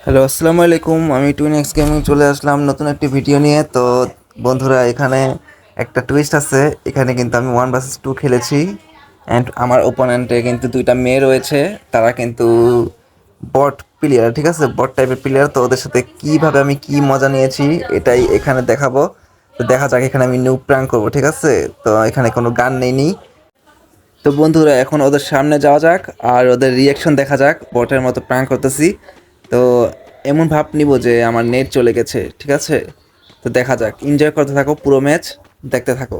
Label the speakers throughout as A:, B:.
A: Hello, আসসালামু আলাইকুম। আমি টুইন এক্স গেমিং চলে আসলাম নতুন একটি ভিডিও নিয়ে। তো বন্ধুরা, এখানে একটা টুইস্ট আছে। এখানে কিন্তু আমি 1 vs 2 খেলেছি, অ্যান্ড আমার ওপোনেন্টে কিন্তু দুইটা মেয়ে রয়েছে। তারা কিন্তু বট প্লেয়ার, ঠিক আছে, বট টাইপের প্লেয়ার। তো ওদের সাথে কিভাবে আমি কি মজা নিয়েছি এটাই এখানে দেখাবো। তো দেখা যাক, এখানে আমি নিউ প্র্যাঙ্ক করবো, ঠিক আছে। তো এখানে কোনো গান নেই। তো বন্ধুরা, এখন ওদের সামনে যাওয়া যাক আর ওদের রিয়াকশন দেখা যাক। বটের মতো প্র্যাঙ্ক করতেছি। তো এমন ভাব নিব যে আমার নেট চলে গেছে, ঠিক আছে। তো দেখা যাক, এনজয় করতে থাকো, পুরো ম্যাচ দেখতে থাকো।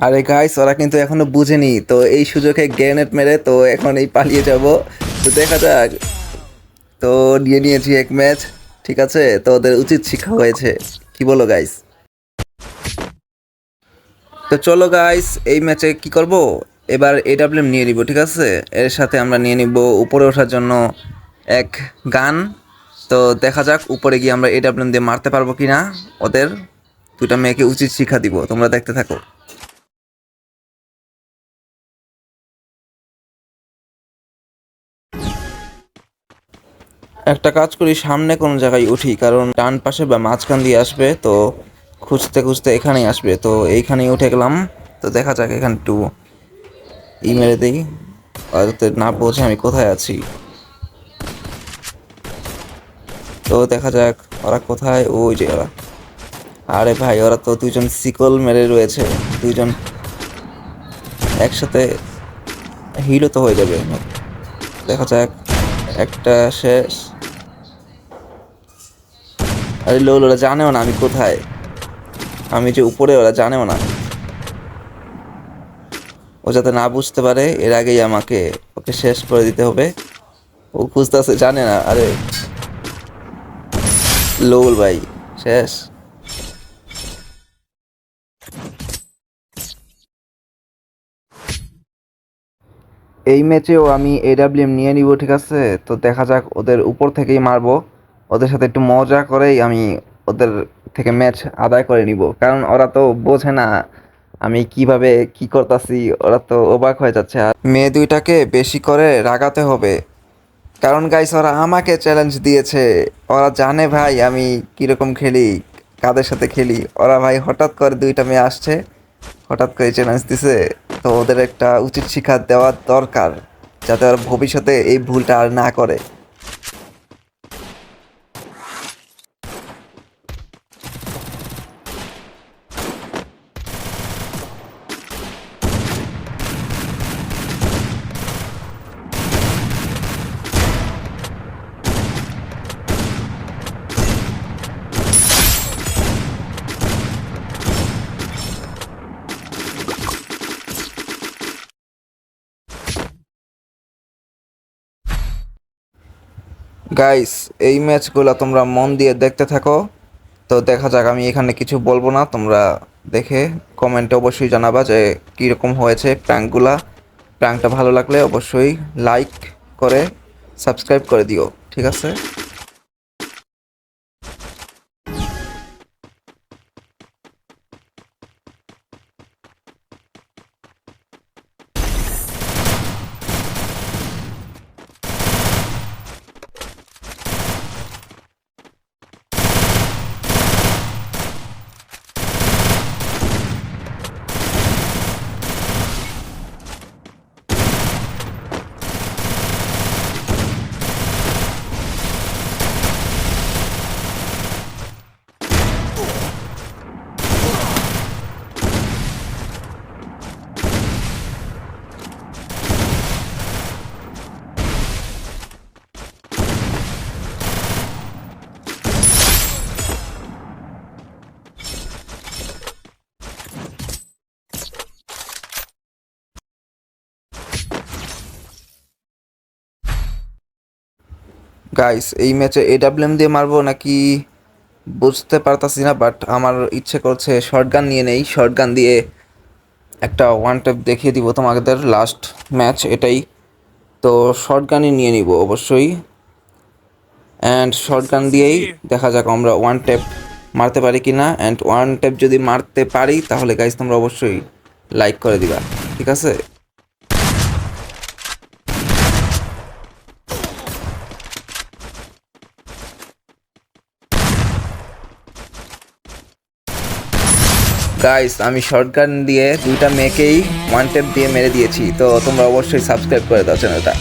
A: আরে গাইস, ওরা কিন্তু এখনো বুঝেনি। তো এই সুযোগে গ্রেনেড মেরে তো এখন এই পালিয়ে যাব। তো দেখা যাক। তো নিয়ে নিয়েছি এক ম্যাচ, ঠিক আছে। তো ওদের উচিত শিক্ষা হয়েছে, কি বলো গাইস? তো চলো গাইস, এই ম্যাচে কি করব, এবার এডাব্লিউএম নিয়ে নিব, ঠিক আছে। এর সাথে আমরা নিয়ে নিব উপরে ওঠার জন্য এক গান। তো দেখা যাক উপরে গিয়ে আমরা এডাব্লিউএম দিয়ে মারতে পারবো কি না ওদের। দুটা মেয়েকে উচিত শিক্ষা দিব, তোমরা দেখতে থাকো। একটা কাজ করি, সামনে কোনো জায়গায় উঠি, কারণ ডান পাশে বা মাঝখান দিয়ে আসবে। তো খুঁজতে খুঁজতে এখানেই আসবে, তো এইখানেই উঠে গেলাম। তো দেখা যাক, এখানে একটু মেরে দিই, যাতে না বোঝে আমি কোথায় আছি। তো দেখা যাক ওরা কোথায়, ওই যে ওরা। আরে ভাই, ওরা তো দুইজন সিকল মেরে রয়েছে, দুইজন একসাথে হিরো তো হয়ে যাবে। দেখা যাক, একটা শেষ। আরে লোল, ওরা জানেও না আমি কোথায়, আমি যে উপরে, ওরা জানেও না। ও যাতে না বুঝতে পারে, এর আগেই আমাকে ওকে শেষ করে দিতে হবে। ও খুঁজতেছে, জানে না। আরে লোল ভাই, শেষ। এই ম্যাচেও আমি এডাব্লিউএম নিয়ে নিব, ঠিক আছে। তো দেখা যাক, ওদের উপর থেকেই মারবো। ওদের সাথে একটু মজা করেই আমি ওদের থেকে ম্যাচ আদায় করে নিব, কারণ ওরা তো বোঝে না আমি কিভাবে কি করতেছি। ওরা তো অবাক হয়ে যাচ্ছে। আর মেয়ে দুইটাকে বেশি করে রাগাতে হবে, কারণ গাইস ওরা আমাকে চ্যালেঞ্জ দিয়েছে। ওরা জানে ভাই আমি কিরকম খেলি, কাদের সাথে খেলি। ওরা ভাই হঠাৎ করে দুইটা মেয়ে আসছে, হঠাৎ করে চ্যালেঞ্জ দিছে। তো ওদের একটা উচিত শিক্ষা দেওয়া দরকার, যাতে ওরা ভবিষ্যতে এই ভুলটা আর না করে। গাইস, এই ম্যাচগুলো তোমরা মন দিয়ে দেখতে থাকো। তো দেখা যাক, আমি এখানে কিছু বলবো না, তোমরা দেখে কমেন্টে অবশ্যই জানাবা যে কীরকম হয়েছে প্র্যাঙ্কগুলা। প্র্যাঙ্কটা ভালো লাগলে অবশ্যই লাইক করে সাবস্ক্রাইব করে দিও, ঠিক আছে। গাইস, এই ম্যাচে এডাব্লিউএম দিয়ে মারবো নাকি বুঝতে পারতাছি না, বাট আমার ইচ্ছে করছে শর্ট গান নিয়ে নেই। শর্ট গান দিয়ে একটা ওয়ান ট্যাপ দেখিয়ে দিব তোমাদের, লাস্ট ম্যাচ এটাই। তো শর্ট গানই নিয়ে নিব অবশ্যই, অ্যান্ড শর্ট গান দিয়েই দেখা যাক আমরা ওয়ান ট্যাপ মারতে পারি কি না। অ্যান্ড ওয়ান ট্যাপ যদি মারতে পারি তাহলে গাইজ তোমরা অবশ্যই লাইক করে দিবা, ঠিক আছে? গাইস আমি শর্টগান দিয়ে দুইটা মেয়েকেই ওয়ান ট্যাপ দিয়ে মেরে দিয়েছি, তো তোমরা অবশ্যই সাবস্ক্রাইব করে দাও চ্যানেলটা।